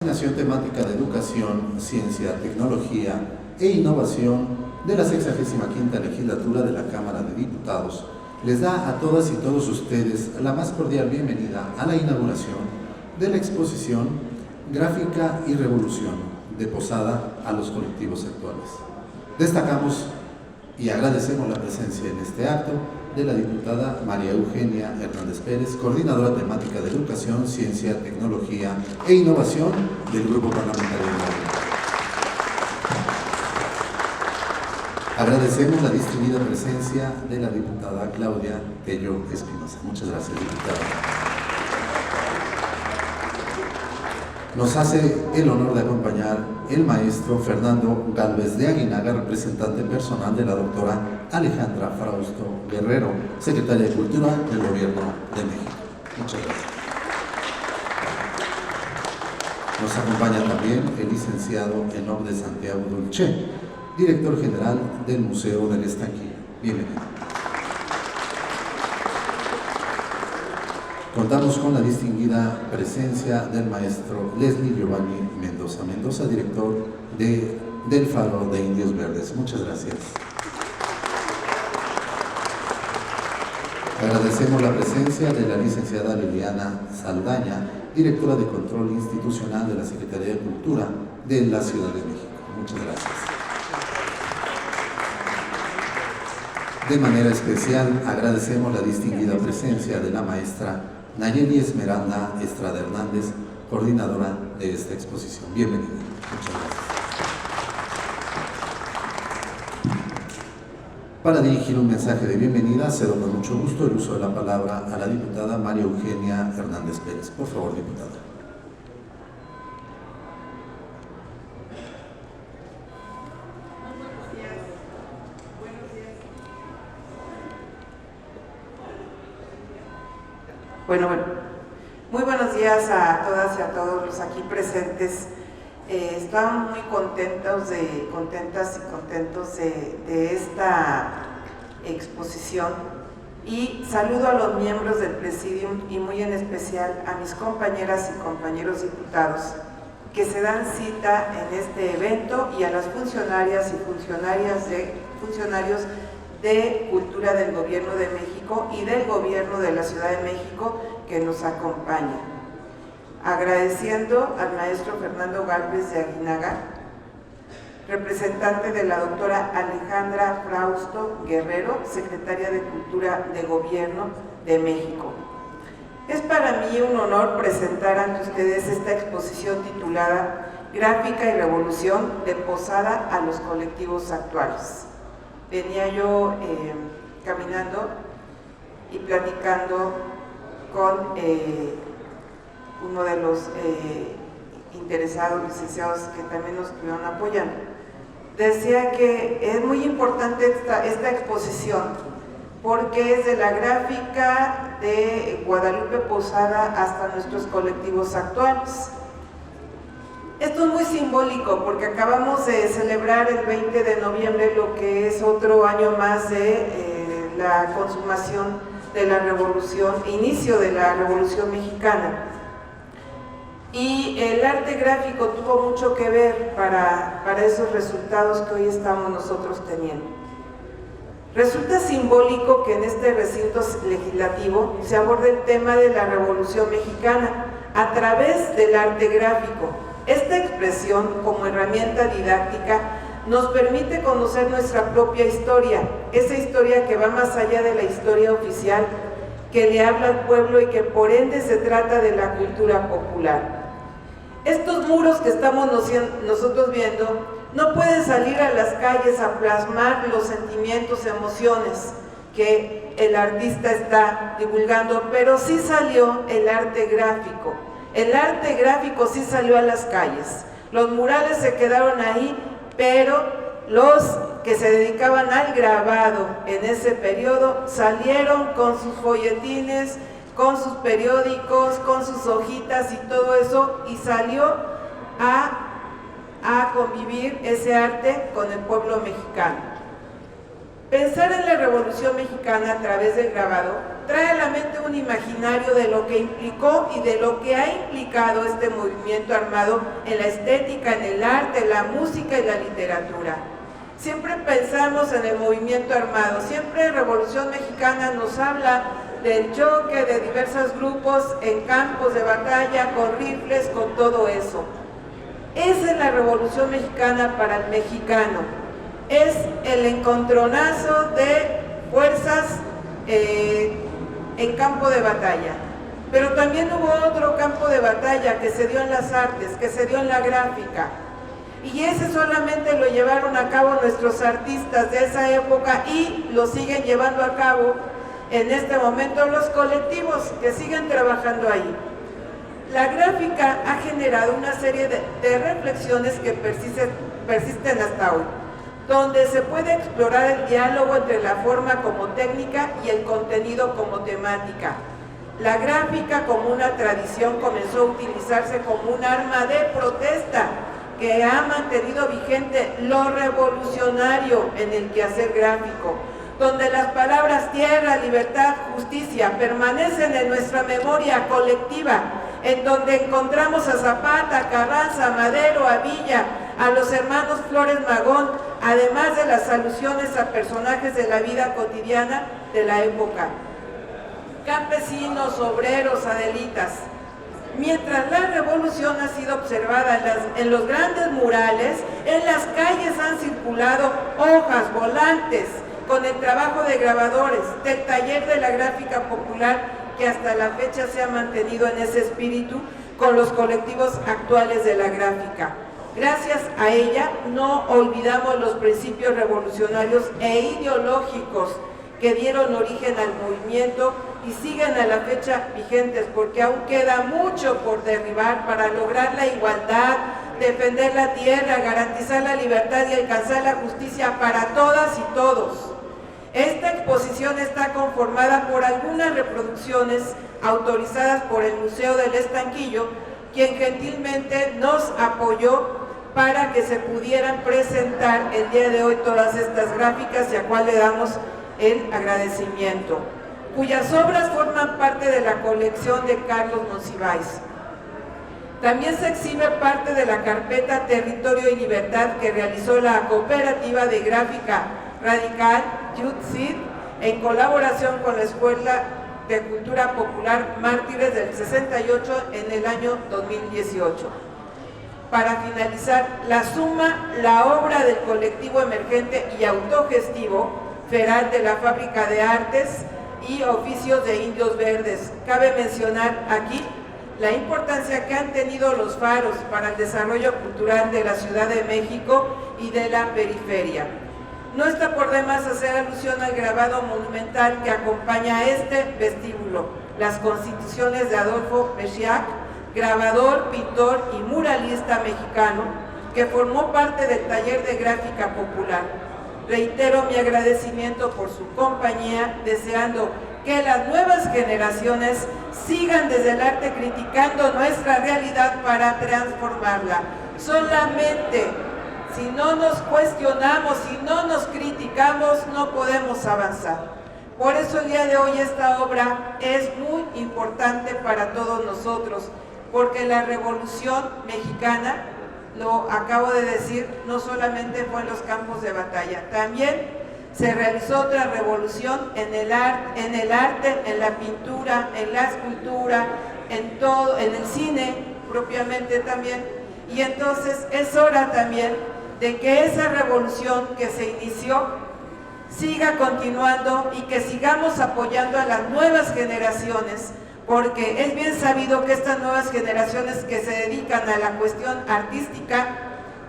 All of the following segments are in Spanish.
Asignación temática de Educación, Ciencia, Tecnología e Innovación de la 65ª Legislatura de la Cámara de Diputados les da a todas y todos ustedes la más cordial bienvenida a la inauguración de la exposición Gráfica y Revolución de Posada a los colectivos actuales. Destacamos y agradecemos la presencia en este acto de la diputada María Eugenia Hernández Pérez, coordinadora temática de Educación, Ciencia, Tecnología e Innovación del Grupo Parlamentario de Morena. Agradecemos la distinguida presencia de la diputada Claudia Tello Espinosa. Muchas gracias, diputada. Nos hace el honor de acompañar el maestro Fernando Gálvez de Aguinaga, representante personal de la doctora Alejandra Frausto Guerrero, secretaria de Cultura del Gobierno de México. Muchas gracias. Nos acompaña también el licenciado Enoc de Santiago Dulce, director general del Museo del Estanquillo. Bienvenido. Contamos con la distinguida presencia del maestro Leslie Giovanni Mendoza, director del Faro de Indios Verdes. Muchas gracias. Agradecemos la presencia de la licenciada Liliana Saldaña, directora de Control Institucional de la Secretaría de Cultura de la Ciudad de México. Muchas gracias. De manera especial, agradecemos la distinguida presencia de la maestra Nayeli Esmeralda Estrada Hernández, coordinadora de esta exposición. Bienvenida. Muchas gracias. Para dirigir un mensaje de bienvenida, cedo con mucho gusto el uso de la palabra a la diputada María Eugenia Hernández Pérez. Por favor, diputada. Bueno, muy buenos días a todas y a todos los aquí presentes. Estamos muy contentas y contentos de esta exposición y saludo a los miembros del Presidium y muy en especial a mis compañeras y compañeros diputados que se dan cita en este evento y a las funcionarias y funcionarios de Cultura del Gobierno de México y del Gobierno de la Ciudad de México que nos acompañan. Agradeciendo al maestro Fernando Gálvez de Aguinaga, representante de la doctora Alejandra Frausto Guerrero, secretaria de Cultura de Gobierno de México. Es para mí un honor presentar ante ustedes esta exposición titulada Gráfica y Revolución de Posada a los colectivos actuales. Venía yo caminando y platicando con uno de los interesados, licenciados que también nos estuvieron apoyando. Decía que es muy importante esta exposición porque es de la gráfica de Guadalupe Posada hasta nuestros colectivos actuales. Esto es muy simbólico porque acabamos de celebrar el 20 de noviembre lo que es otro año más de la consumación de la revolución, inicio de la Revolución Mexicana. Y el arte gráfico tuvo mucho que ver para esos resultados que hoy estamos nosotros teniendo. Resulta simbólico que en este recinto legislativo se aborde el tema de la Revolución Mexicana a través del arte gráfico. Esta expresión, como herramienta didáctica, nos permite conocer nuestra propia historia, esa historia que va más allá de la historia oficial, que le habla al pueblo y que por ende se trata de la cultura popular. Estos muros que estamos nosotros viendo no pueden salir a las calles a plasmar los sentimientos, emociones que el artista está divulgando, pero sí salió el arte gráfico. El arte gráfico sí salió a las calles. Los murales se quedaron ahí, pero los que se dedicaban al grabado en ese periodo salieron con sus folletines, con sus periódicos, con sus hojitas y todo eso, y salió a convivir ese arte con el pueblo mexicano. Pensar en la Revolución Mexicana a través del grabado trae a la mente un imaginario de lo que implicó y de lo que ha implicado este movimiento armado en la estética, en el arte, la música y la literatura. Siempre pensamos en el movimiento armado, siempre Revolución Mexicana nos habla del choque de diversos grupos en campos de batalla, con rifles, con todo eso. Esa es la Revolución Mexicana para el mexicano, es el encontronazo de fuerzas en campo de batalla. Pero también hubo otro campo de batalla que se dio en las artes, que se dio en la gráfica. Y ese solamente lo llevaron a cabo nuestros artistas de esa época y lo siguen llevando a cabo en este momento los colectivos que siguen trabajando ahí. La gráfica ha generado una serie de reflexiones que persisten hasta hoy, donde se puede explorar el diálogo entre la forma como técnica y el contenido como temática. La gráfica como una tradición comenzó a utilizarse como un arma de protesta que ha mantenido vigente lo revolucionario en el quehacer gráfico, donde las palabras tierra, libertad, justicia permanecen en nuestra memoria colectiva, en donde encontramos a Zapata, Carranza, Madero, a Villa, a los hermanos Flores Magón, además de las alusiones a personajes de la vida cotidiana de la época. Campesinos, obreros, adelitas. Mientras la revolución ha sido observada en los grandes murales, en las calles han circulado hojas, volantes, con el trabajo de grabadores, del taller de la gráfica popular, que hasta la fecha se ha mantenido en ese espíritu con los colectivos actuales de la gráfica. Gracias a ella no olvidamos los principios revolucionarios e ideológicos que dieron origen al movimiento y siguen a la fecha vigentes, porque aún queda mucho por derribar para lograr la igualdad, defender la tierra, garantizar la libertad y alcanzar la justicia para todas y todos. Esta exposición está conformada por algunas reproducciones autorizadas por el Museo del Estanquillo, quien gentilmente nos apoyó para que se pudieran presentar el día de hoy todas estas gráficas, y a cual le damos el agradecimiento, cuyas obras forman parte de la colección de Carlos Monsiváis. También se exhibe parte de la carpeta Territorio y Libertad que realizó la Cooperativa de Gráfica Radical Yud-Sid en colaboración con la Escuela de Cultura Popular Mártires del 68 en el año 2018. Para finalizar, la suma, la obra del colectivo emergente y autogestivo Feral de la Fábrica de Artes y Oficios de Indios Verdes. Cabe mencionar aquí la importancia que han tenido los faros para el desarrollo cultural de la Ciudad de México y de la periferia. No está por demás hacer alusión al grabado monumental que acompaña a este vestíbulo, las Constituciones de Adolfo Mesías, grabador, pintor y muralista mexicano, que formó parte del taller de gráfica popular. Reitero mi agradecimiento por su compañía, deseando que las nuevas generaciones sigan desde el arte criticando nuestra realidad para transformarla. Solamente si no nos cuestionamos, si no nos criticamos, no podemos avanzar. Por eso el día de hoy esta obra es muy importante para todos nosotros, porque la Revolución Mexicana, lo acabo de decir, no solamente fue en los campos de batalla, también se realizó otra revolución en el arte, en la pintura, en la escultura, en todo, en el cine propiamente también. Y entonces es hora también de que esa revolución que se inició siga continuando y que sigamos apoyando a las nuevas generaciones, porque es bien sabido que estas nuevas generaciones que se dedican a la cuestión artística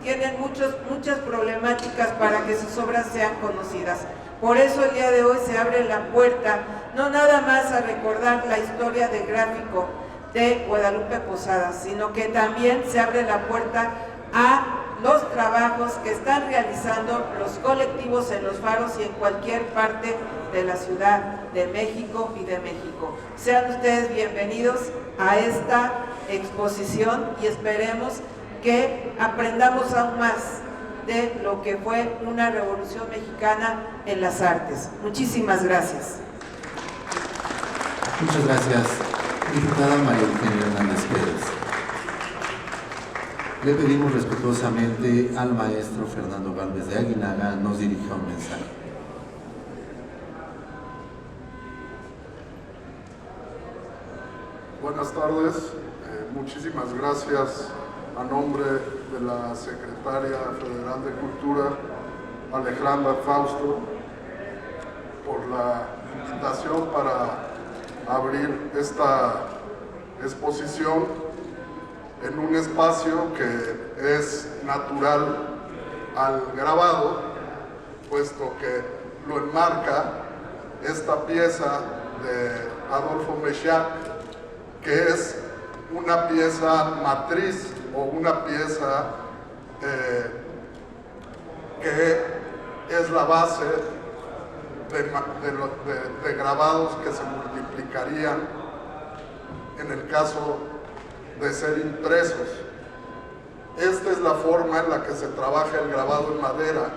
tienen muchas problemáticas para que sus obras sean conocidas. Por eso el día de hoy se abre la puerta, no nada más a recordar la historia del gráfico de Guadalupe Posadas, sino que también se abre la puerta a los trabajos que están realizando los colectivos en los faros y en cualquier parte de la Ciudad de México y de México. Sean ustedes bienvenidos a esta exposición y esperemos que aprendamos aún más de lo que fue una revolución mexicana en las artes. Muchísimas gracias. Muchas gracias, diputada María Eugenia Hernández Pérez. Le pedimos respetuosamente al maestro Fernando Gálvez de Aguinaga nos dirija un mensaje. Buenas tardes, muchísimas gracias a nombre de la Secretaria Federal de Cultura, Alejandra Frausto, por la invitación para abrir esta exposición en un espacio que es natural al grabado, puesto que lo enmarca esta pieza de Adolfo Meshack, que es una pieza matriz o una pieza que es la base de grabados que se multiplicarían en el caso de ser impresos. Esta es la forma en la que se trabaja el grabado en madera.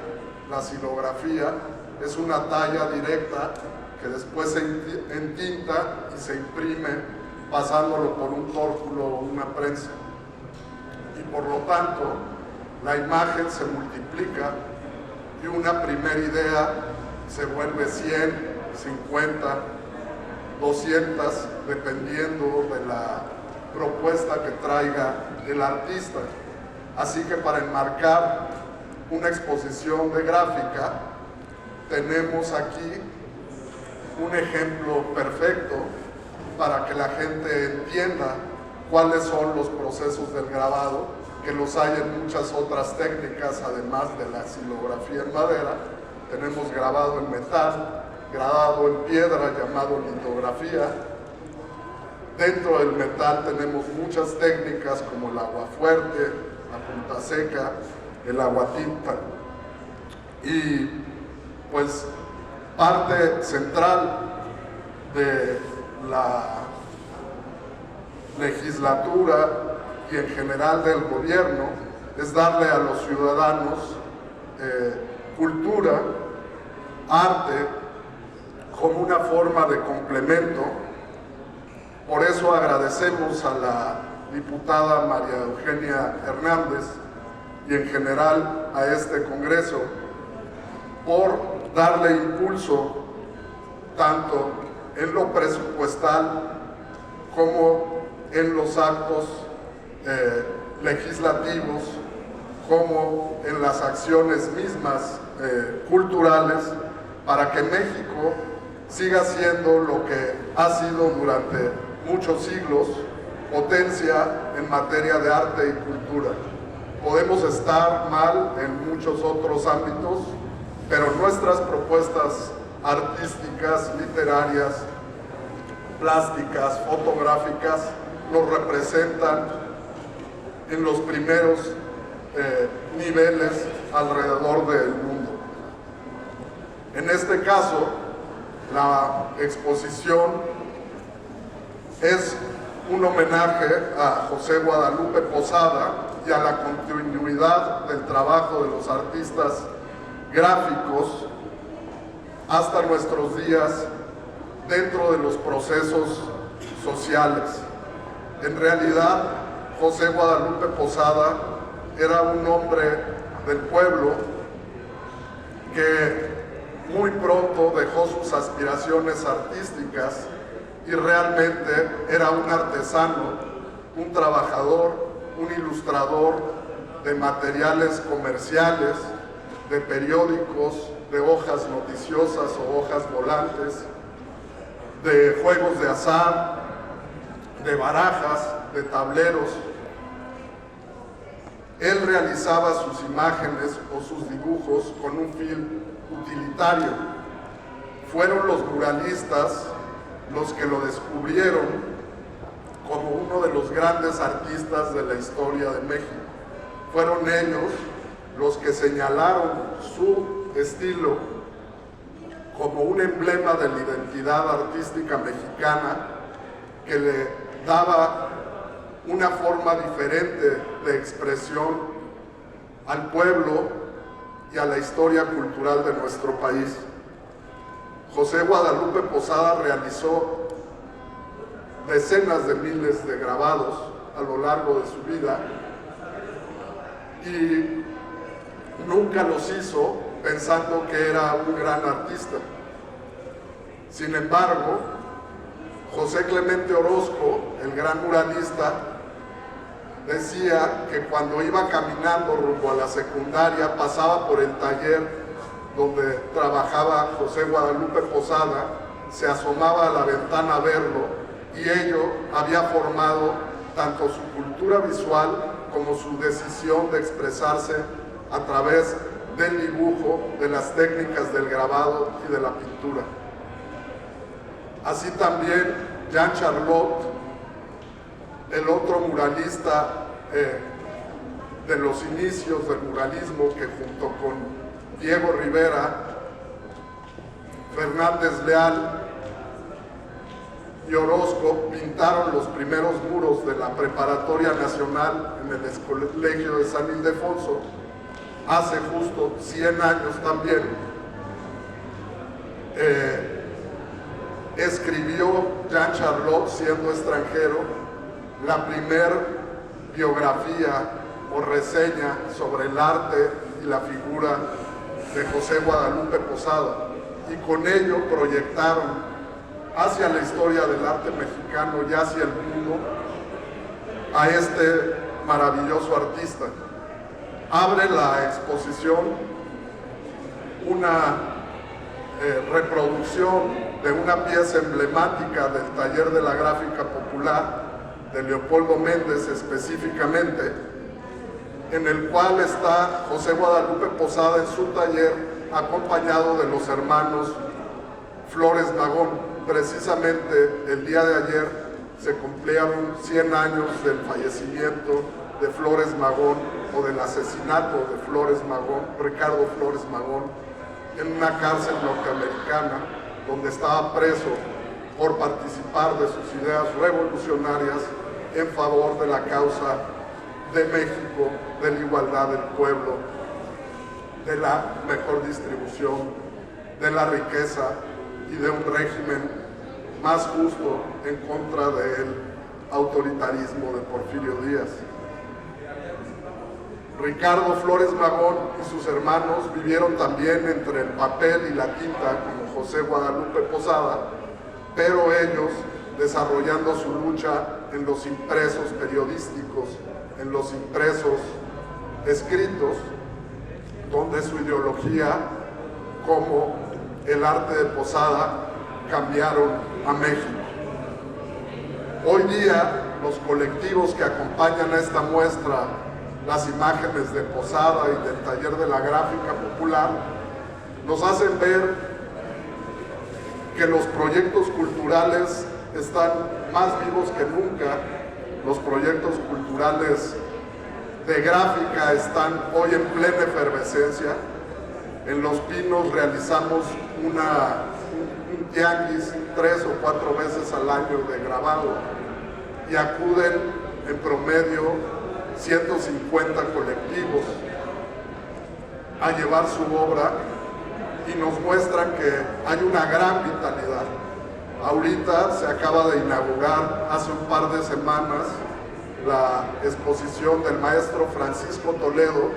La xilografía es una talla directa que después se entinta y se imprime pasándolo por un tórculo o una prensa. Y por lo tanto, la imagen se multiplica y una primera idea se vuelve 100, 50, 200, dependiendo de la propuesta que traiga el artista. Así que para enmarcar una exposición de gráfica, tenemos aquí un ejemplo perfecto para que la gente entienda cuáles son los procesos del grabado, que los hay en muchas otras técnicas, además de la xilografía en madera. Tenemos grabado en metal, grabado en piedra, llamado litografía. Dentro del metal tenemos muchas técnicas como el agua fuerte, la punta seca, el agua tinta. Y pues parte central de la legislatura y en general del gobierno es darle a los ciudadanos cultura, arte, como una forma de complemento. Por eso agradecemos a la diputada María Eugenia Hernández y en general a este Congreso por darle impulso tanto en lo presupuestal como en los actos legislativos, como en las acciones mismas culturales, para que México siga siendo lo que ha sido durante muchos siglos, potencia en materia de arte y cultura. Podemos estar mal en muchos otros ámbitos, pero nuestras propuestas artísticas, literarias, plásticas, fotográficas, nos representan en los primeros niveles alrededor del mundo. En este caso, la exposición es un homenaje a José Guadalupe Posada y a la continuidad del trabajo de los artistas gráficos hasta nuestros días dentro de los procesos sociales. En realidad, José Guadalupe Posada era un hombre del pueblo que muy pronto dejó sus aspiraciones artísticas y realmente era un artesano, un trabajador, un ilustrador de materiales comerciales, de periódicos, de hojas noticiosas o hojas volantes, de juegos de azar, de barajas, de tableros. Él realizaba sus imágenes o sus dibujos con un fin utilitario. Fueron los muralistas los que lo descubrieron como uno de los grandes artistas de la historia de México. Fueron ellos los que señalaron su estilo como un emblema de la identidad artística mexicana que le daba una forma diferente de expresión al pueblo y a la historia cultural de nuestro país. José Guadalupe Posada realizó decenas de miles de grabados a lo largo de su vida y nunca los hizo pensando que era un gran artista. Sin embargo, José Clemente Orozco, el gran muralista, decía que cuando iba caminando rumbo a la secundaria pasaba por el taller donde trabajaba José Guadalupe Posada, se asomaba a la ventana a verlo y ello había formado tanto su cultura visual como su decisión de expresarse a través del dibujo, de las técnicas del grabado y de la pintura. Así también Jean Charlot, el otro muralista de los inicios del muralismo, que junto con Diego Rivera, Fernández Leal y Orozco pintaron los primeros muros de la Preparatoria Nacional en el Colegio de San Ildefonso, hace justo 100 años también. Escribió Jean Charlot, siendo extranjero, la primer biografía o reseña sobre el arte y la figura de José Guadalupe Posada, y con ello proyectaron hacia la historia del arte mexicano y hacia el mundo a este maravilloso artista. Abre la exposición una reproducción de una pieza emblemática del taller de la gráfica popular de Leopoldo Méndez específicamente, en el cual está José Guadalupe Posada en su taller acompañado de los hermanos Flores Magón. Precisamente el día de ayer se cumplieron 100 años del fallecimiento de Flores Magón, o del asesinato de Flores Magón, Ricardo Flores Magón, en una cárcel norteamericana donde estaba preso por participar de sus ideas revolucionarias en favor de la causa de México, de la igualdad del pueblo, de la mejor distribución de la riqueza y de un régimen más justo en contra del autoritarismo de Porfirio Díaz. Ricardo Flores Magón y sus hermanos vivieron también entre el papel y la tinta como José Guadalupe Posada, pero ellos desarrollando su lucha en los impresos periodísticos, en los impresos escritos, donde su ideología como el arte de Posada cambiaron a México. Hoy día los colectivos que acompañan a esta muestra, las imágenes de Posada y del taller de la gráfica popular, nos hacen ver que los proyectos culturales están más vivos que nunca. Los proyectos culturales de gráfica están hoy en plena efervescencia. En Los Pinos realizamos un tianguis 3 o 4 veces al año de grabado y acuden en promedio 150 colectivos a llevar su obra y nos muestran que hay una gran vitalidad. Ahorita se acaba de inaugurar hace un par de semanas la exposición del maestro Francisco Toledo,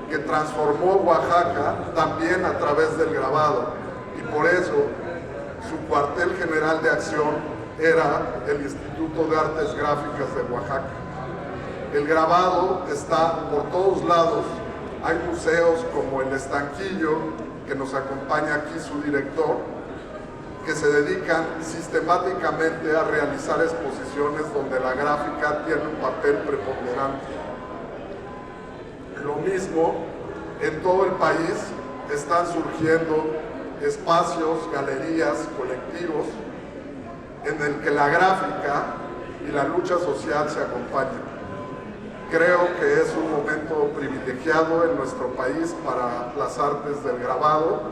que transformó Oaxaca también a través del grabado, y por eso su cuartel general de acción era el Instituto de Artes Gráficas de Oaxaca. El grabado está por todos lados. Hay museos como el Estanquillo, que nos acompaña aquí su director, que se dedican sistemáticamente a realizar exposiciones donde la gráfica tiene un papel preponderante. Lo mismo, en todo el país están surgiendo espacios, galerías, colectivos, en el que la gráfica y la lucha social se acompañan. Creo que es un momento privilegiado en nuestro país para las artes del grabado.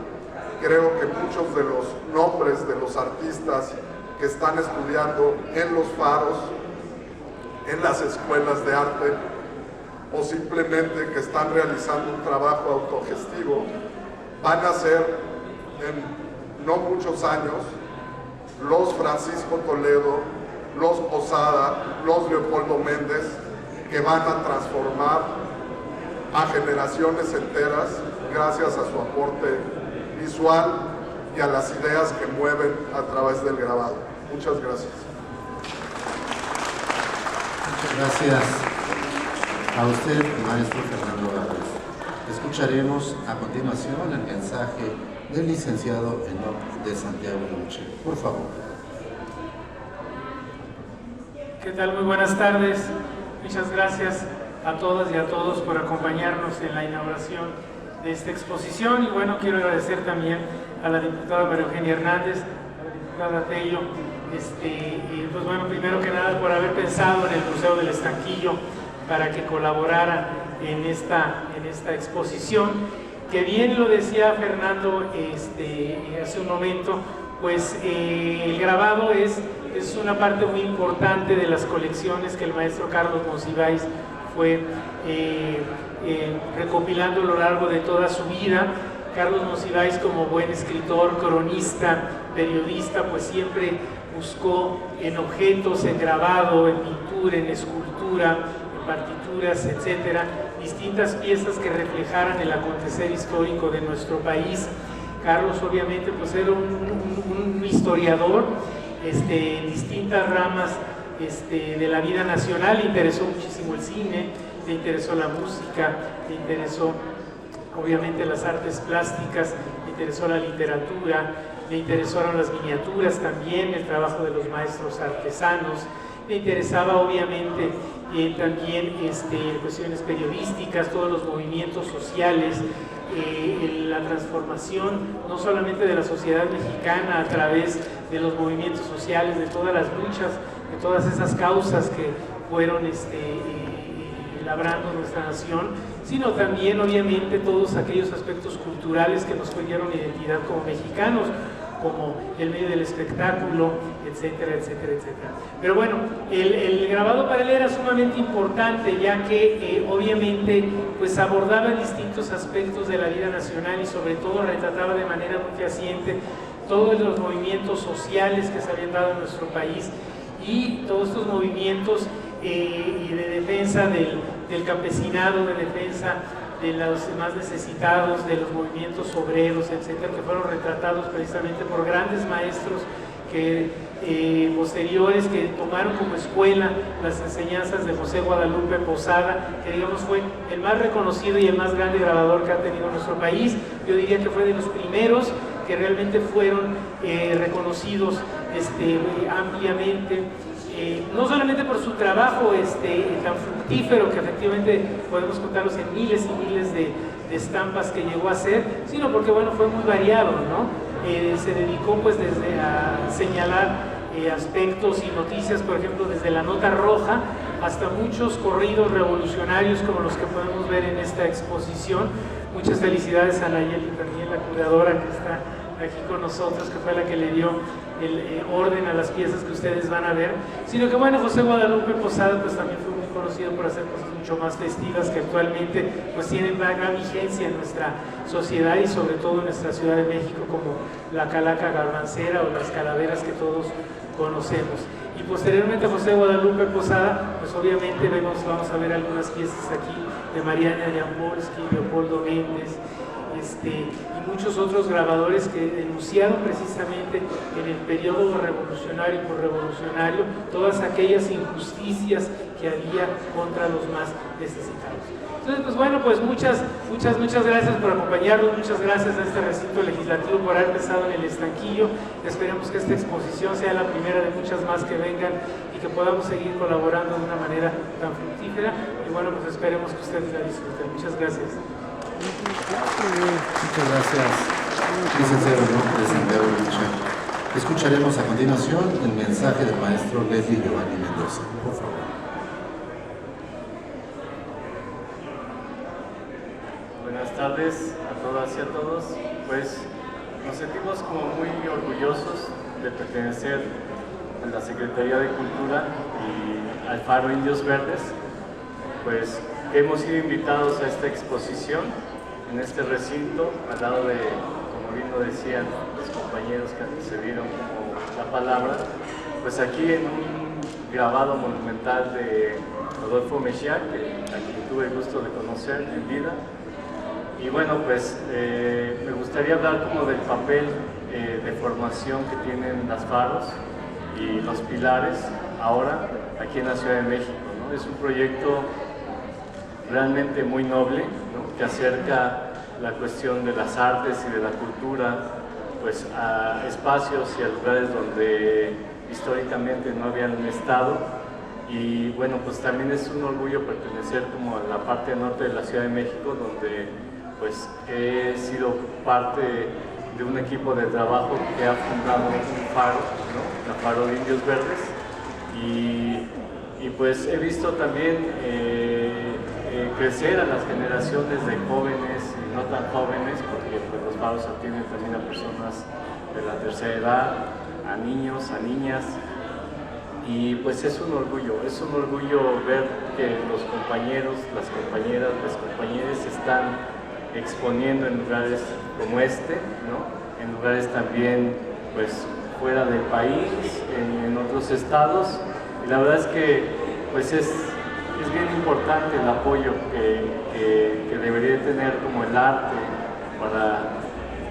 Creo que muchos de los nombres de los artistas que están estudiando en los faros, en las escuelas de arte, o simplemente que están realizando un trabajo autogestivo, van a ser en no muchos años los Francisco Toledo, los Posada, los Leopoldo Méndez, que van a transformar a generaciones enteras gracias a su aporte visual y a las ideas que mueven a través del grabado. Muchas gracias. Muchas gracias a usted, maestro Fernando Gálvez. Escucharemos a continuación el mensaje del licenciado Enoc de Santiago Luche. Por favor. ¿Qué tal? Muy buenas tardes. Muchas gracias a todas y a todos por acompañarnos en la inauguración de esta exposición. Y bueno, quiero agradecer también a la diputada María Eugenia Hernández, a la diputada Tello, pues bueno, primero que nada por haber pensado en el Museo del Estanquillo para que colaborara en esta exposición, que bien lo decía Fernando hace un momento, pues el grabado es una parte muy importante de las colecciones que el maestro Carlos Monsiváis fue recopilando a lo largo de toda su vida. Carlos Monsiváis, como buen escritor, cronista, periodista, pues siempre buscó en objetos, en grabado, en pintura, en escultura, en partituras, etcétera, distintas piezas que reflejaran el acontecer histórico de nuestro país. Carlos obviamente pues era un historiador en distintas ramas de la vida nacional. Le interesó muchísimo el cine, le interesó la música, le interesó obviamente las artes plásticas, le interesó la literatura, le interesaron las miniaturas también, el trabajo de los maestros artesanos, le interesaba obviamente también cuestiones periodísticas, todos los movimientos sociales, la transformación no solamente de la sociedad mexicana a través de los movimientos sociales, de todas las luchas, de todas esas causas que fueron labrando nuestra nación, sino también obviamente todos aquellos aspectos culturales que nos dieron identidad como mexicanos, como el medio del espectáculo, etcétera, etcétera, etcétera. Pero bueno, el grabado para él era sumamente importante, ya que obviamente pues abordaba distintos aspectos de la vida nacional y sobre todo retrataba de manera muy fehaciente todos los movimientos sociales que se habían dado en nuestro país y todos estos movimientos de defensa del campesinado, de defensa de los más necesitados, de los movimientos obreros, etcétera, que fueron retratados precisamente por grandes maestros posteriores que tomaron como escuela las enseñanzas de José Guadalupe Posada, que digamos fue el más reconocido y el más grande grabador que ha tenido nuestro país. Yo diría que fue de los primeros que realmente fueron reconocidos ampliamente. No solamente por su trabajo tan fructífero, que efectivamente podemos contarlos en miles y miles de estampas que llegó a hacer, sino porque bueno, fue muy variado, ¿no? Se dedicó pues desde a señalar aspectos y noticias, por ejemplo, desde la nota roja hasta muchos corridos revolucionarios como los que podemos ver en esta exposición. Muchas felicidades a Nayeli Ferniel, la curadora que está aquí con nosotros, que fue la que le dio el orden a las piezas que ustedes van a ver, sino que bueno, José Guadalupe Posada pues también fue muy conocido por hacer cosas mucho más festivas que actualmente pues tienen gran vigencia en nuestra sociedad y sobre todo en nuestra Ciudad de México, como la calaca garbancera o las calaveras que todos conocemos. Y posteriormente José Guadalupe Posada, pues obviamente vamos a ver algunas piezas aquí de Mariana Jampolsky, Leopoldo Méndez, y muchos otros grabadores que denunciaron precisamente en el periodo revolucionario y posrevolucionario todas aquellas injusticias que había contra los más necesitados. Entonces, pues bueno, pues muchas gracias por acompañarnos, muchas gracias a este recinto legislativo por haber empezado en el Estanquillo. Esperemos que esta exposición sea la primera de muchas más que vengan y que podamos seguir colaborando de una manera tan fructífera. Y bueno, pues esperemos que ustedes la disfruten. Muchas gracias. Muchas gracias, licenciado de Santiago Luche. Escucharemos a continuación el mensaje del maestro Leslie Giovanni Mendoza. Por favor. Buenas tardes a todas y a todos. Pues nos sentimos como muy orgullosos de pertenecer a la Secretaría de Cultura y al Faro Indios Verdes, pues hemos sido invitados a esta exposición en este recinto, al lado de, como bien lo decían los compañeros que antecedieron la palabra, pues aquí en un grabado monumental de Rodolfo Mejía, a quien tuve el gusto de conocer en vida. Y bueno, pues me gustaría hablar como del papel de formación que tienen las faros y los pilares ahora aquí en la Ciudad de México, ¿no? Es un proyecto realmente muy noble, ¿no? Que acerca la cuestión de las artes y de la cultura pues a espacios y a lugares donde históricamente no habían estado. Y bueno, pues también es un orgullo pertenecer como a la parte norte de la Ciudad de México, donde pues he sido parte de un equipo de trabajo que ha fundado un faro, ¿no? La Faro de Indios Verdes, y pues he visto también crecer a las generaciones de jóvenes y no tan jóvenes, porque pues, los faros atienden también a personas de la tercera edad, a niños, a niñas, y pues es un orgullo ver que los compañeros, las compañeras, las compañeras están exponiendo en lugares como este, ¿no? En lugares también pues fuera del país, en otros estados, y la verdad es que pues es bien importante el apoyo que debería tener como el arte para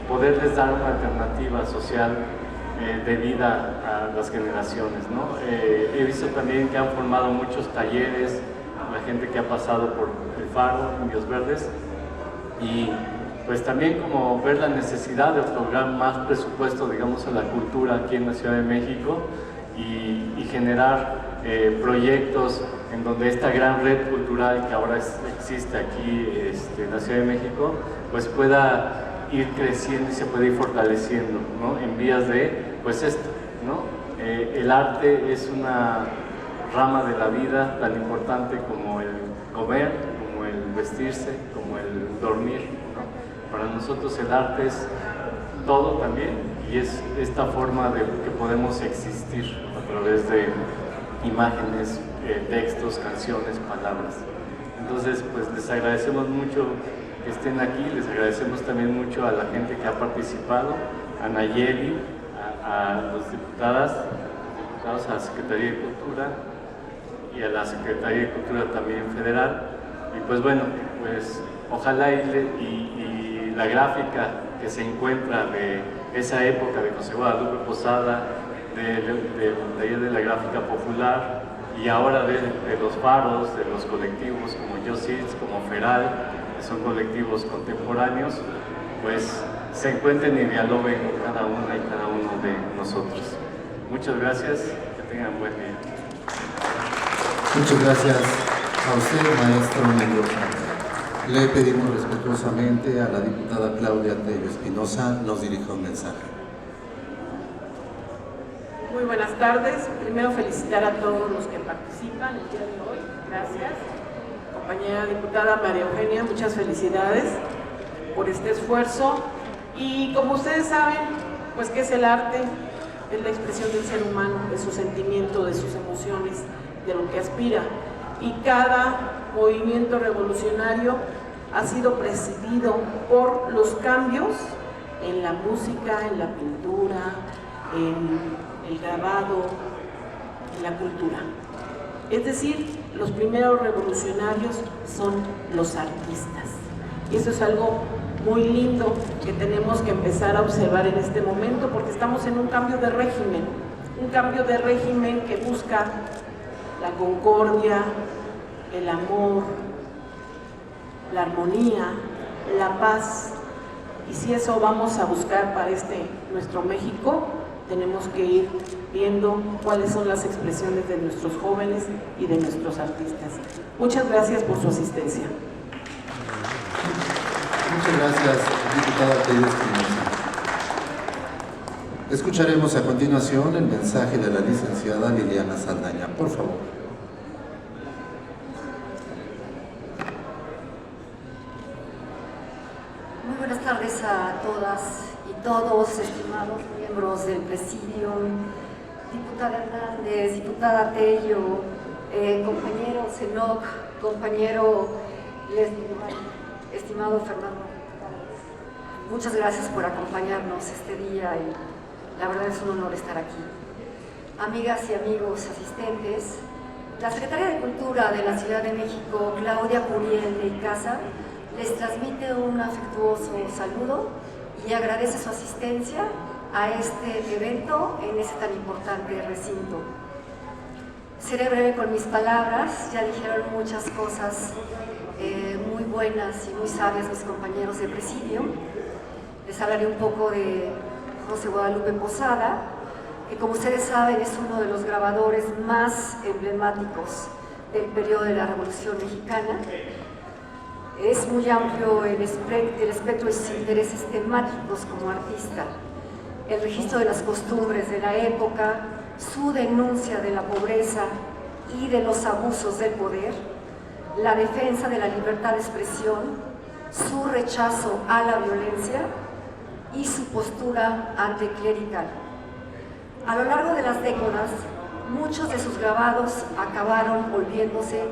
poderles dar una alternativa social de vida a las generaciones, ¿no? He visto también que han formado muchos talleres, la gente que ha pasado por el Faro, Indios Verdes, y pues también como ver la necesidad de otorgar más presupuesto, digamos, a la cultura aquí en la Ciudad de México y generar proyectos en donde esta gran red cultural que ahora existe aquí en la Ciudad de México, pues pueda ir creciendo y se puede ir fortaleciendo, ¿no? En vías de, pues esto, ¿no? El arte es una rama de la vida tan importante como el comer, como el vestirse, como el dormir, ¿no? Para nosotros el arte es todo también, y es esta forma de que podemos existir a través de imágenes, textos, canciones, palabras. Entonces, pues les agradecemos mucho que estén aquí, les agradecemos también mucho a la gente que ha participado, a Nayeli, a los diputados, a la Secretaría de Cultura y a la Secretaría de Cultura también federal. Y pues bueno, pues ojalá y la gráfica que se encuentra de esa época de José Guadalupe Posada, de la gráfica popular, y ahora de los faros, de los colectivos como Yosits, como Feral, que son colectivos contemporáneos, pues se encuentren y dialoguen con cada una y cada uno de nosotros. Muchas gracias, que tengan buen día. Muchas gracias a usted, maestro Mendoza. Le pedimos respetuosamente a la diputada Claudia Tello Espinosa nos dirija un mensaje. Muy buenas tardes. Primero felicitar a todos los que participan el día de hoy. Gracias. Compañera diputada María Eugenia, muchas felicidades por este esfuerzo. Y como ustedes saben, pues ¿qué es el arte? Es la expresión del ser humano, de su sentimiento, de sus emociones, de lo que aspira. Y cada movimiento revolucionario ha sido presidido por los cambios en la música, en la pintura, en el grabado, en la cultura. Es decir, los primeros revolucionarios son los artistas. Y eso es algo muy lindo que tenemos que empezar a observar en este momento, porque estamos en un cambio de régimen que busca la concordia, el amor, la armonía, la paz. Y si eso vamos a buscar para nuestro México, tenemos que ir viendo cuáles son las expresiones de nuestros jóvenes y de nuestros artistas. Muchas gracias por su asistencia. Muchas gracias, diputada Tello Espinosa. Escucharemos a continuación el mensaje de la licenciada Liliana Saldaña. Por favor. Muy buenas tardes a todas y todos, estimados miembros del Presidio, diputada Hernández, diputada Tello, compañero Senoc, compañero Leslie, estimado Fernando. Muchas gracias por acompañarnos este día y la verdad es un honor estar aquí. amigas y amigos asistentes, la Secretaria de Cultura de la Ciudad de México, Claudia Curiel de Icaza, les transmite un afectuoso saludo y agradece su asistencia a este evento en este tan importante recinto. Seré breve con mis palabras, ya dijeron muchas cosas muy buenas y muy sabias mis compañeros de presidio. Les hablaré un poco de José Guadalupe Posada, que como ustedes saben es uno de los grabadores más emblemáticos del periodo de la Revolución Mexicana. Es muy amplio el espectro de sus intereses temáticos como artista, el registro de las costumbres de la época, su denuncia de la pobreza y de los abusos del poder, la defensa de la libertad de expresión, su rechazo a la violencia y su postura anticlerical. A lo largo de las décadas, muchos de sus grabados acabaron volviéndose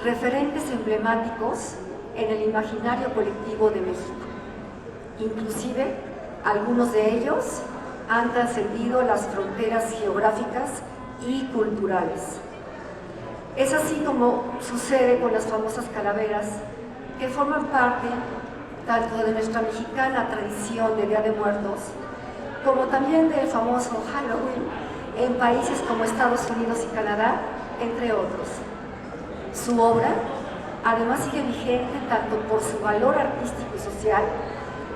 referentes emblemáticos en el imaginario colectivo de México. Inclusive, algunos de ellos han trascendido las fronteras geográficas y culturales. Es así como sucede con las famosas calaveras, que forman parte tanto de nuestra mexicana tradición de Día de Muertos, como también del famoso Halloween en países como Estados Unidos y Canadá, entre otros. Su obra, además, sigue vigente tanto por su valor artístico y social,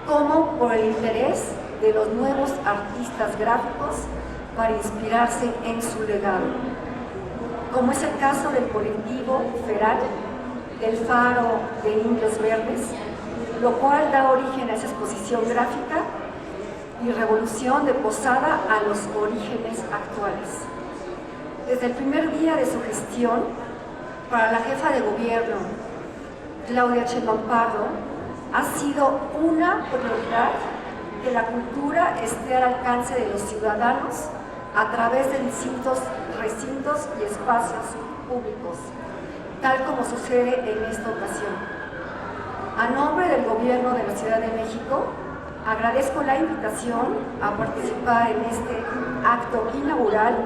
como por el interés de los nuevos artistas gráficos para inspirarse en su legado, como es el caso del colectivo Feral, del Faro de Indios Verdes, lo cual da origen a esa exposición gráfica y revolución de Posada a los orígenes actuales. Desde el primer día de su gestión, para la jefa de gobierno, Claudia Sheinbaum Pardo, ha sido una prioridad que la cultura esté al alcance de los ciudadanos a través de distintos recintos y espacios públicos, tal como sucede en esta ocasión. A nombre del Gobierno de la Ciudad de México, agradezco la invitación a participar en este acto inaugural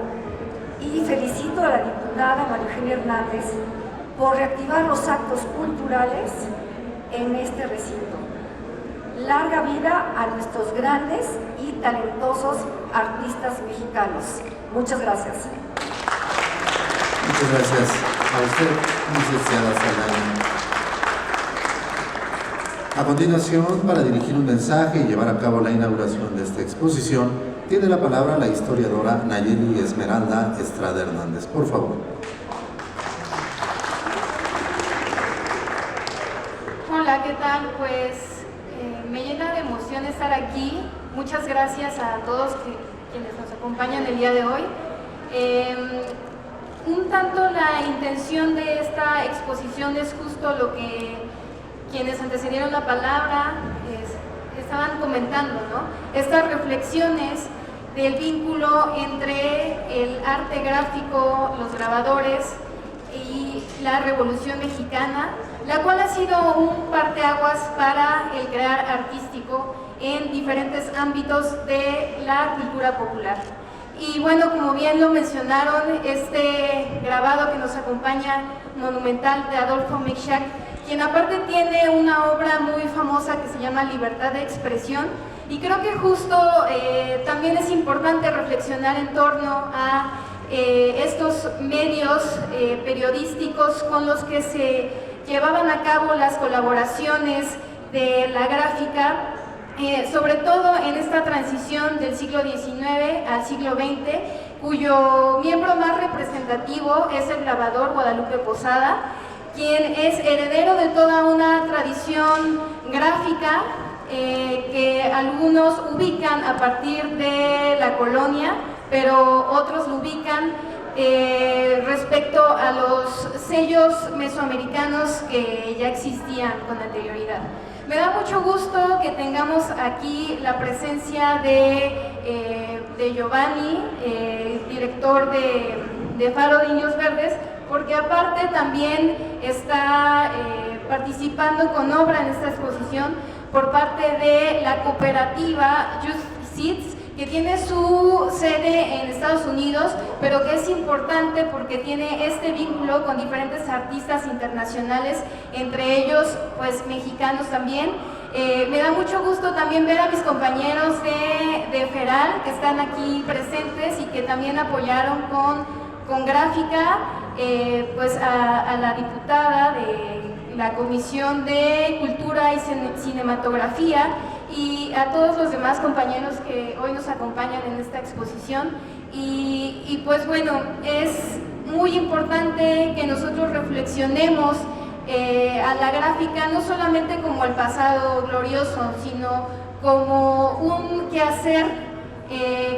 y felicito a la diputada María Eugenia Hernández por reactivar los actos culturales en este recinto. Larga vida a nuestros grandes y talentosos artistas mexicanos. Muchas gracias. Muchas gracias a usted, licenciada Saldaña. A continuación, para dirigir un mensaje y llevar a cabo la inauguración de esta exposición, tiene la palabra la historiadora Nayeli Esmeralda Estrada Hernández. Por favor. Hola, ¿qué tal? Pues me llena de emoción estar aquí. Muchas gracias a todos quienes nos acompañan el día de hoy. Un tanto la intención de esta exposición es justo lo que quienes antecedieron la palabra estaban comentando, ¿no? Estas reflexiones del vínculo entre el arte gráfico, los grabadores y la Revolución Mexicana, la cual ha sido un parteaguas para el crear artístico en diferentes ámbitos de la cultura popular. Y bueno, como bien lo mencionaron, este grabado que nos acompaña, monumental, de Adolfo Meixac, quien aparte tiene una obra muy famosa que se llama Libertad de Expresión, y creo que justo también es importante reflexionar en torno a estos medios periodísticos con los que se llevaban a cabo las colaboraciones de la gráfica, sobre todo en esta transición del siglo XIX al siglo XX, cuyo miembro más representativo es el grabador Guadalupe Posada, quien es heredero de toda una tradición gráfica que algunos ubican a partir de la colonia, pero otros lo ubican respecto a los sellos mesoamericanos que ya existían con anterioridad. Me da mucho gusto que tengamos aquí la presencia de Giovanni, director de Faro de Indios Verdes, porque aparte también está participando con obra en esta exposición por parte de la cooperativa Just Seeds, que tiene su sede en Estados Unidos, pero que es importante porque tiene este vínculo con diferentes artistas internacionales, entre ellos pues mexicanos también. Me da mucho gusto también ver a mis compañeros de Feral que están aquí presentes y que también apoyaron con gráfica pues a la diputada de la Comisión de Cultura y Cinematografía y a todos los demás compañeros que hoy nos acompañan en esta exposición. Y pues bueno, es muy importante que nosotros reflexionemos a la gráfica no solamente como el pasado glorioso, sino como un quehacer,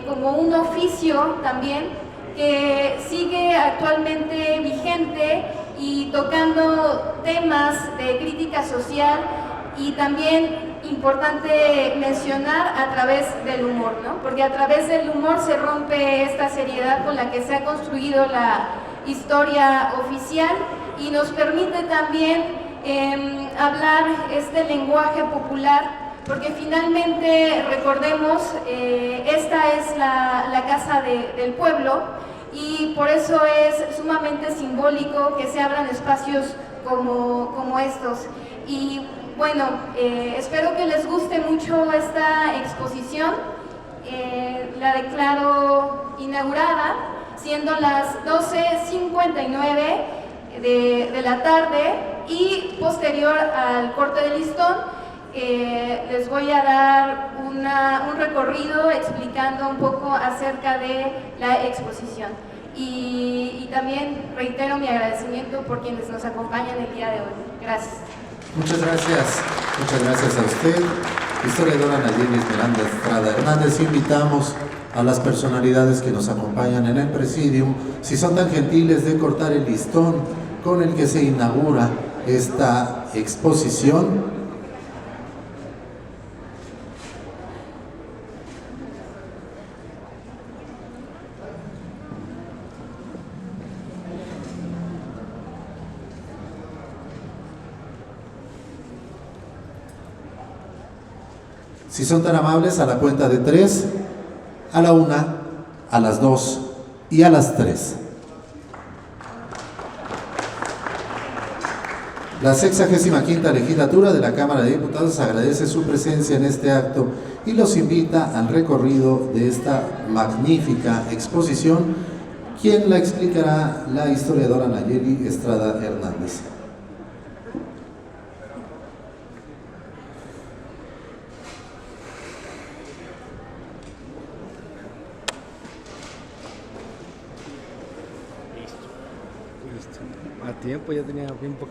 como un oficio también que sigue actualmente vigente y tocando temas de crítica social, y también importante mencionar a través del humor, ¿no? Porque a través del humor se rompe esta seriedad con la que se ha construido la historia oficial y nos permite también hablar este lenguaje popular, porque finalmente, recordemos, esta es la casa del pueblo, y por eso es sumamente simbólico que se abran espacios como estos. Y bueno, espero que les guste mucho esta exposición. La declaro inaugurada, siendo las 12:59 de la tarde, y posterior al corte de listón les voy a dar un recorrido explicando un poco acerca de la exposición. Y también reitero mi agradecimiento por quienes nos acompañan el día de hoy. Gracias. Muchas gracias a usted, historiadora Nayeli Esmeralda Estrada Hernández. Invitamos a las personalidades que nos acompañan en el presidium, si son tan gentiles de cortar el listón con el que se inaugura esta exposición. Si son tan amables, a la cuenta de 3, a la 1, a las 2 y a las 3. La 65ª legislatura de la Cámara de Diputados agradece su presencia en este acto y los invita al recorrido de esta magnífica exposición, quien la explicará la historiadora Nayeli Estrada Hernández. A tiempo, ya tenía bien poca.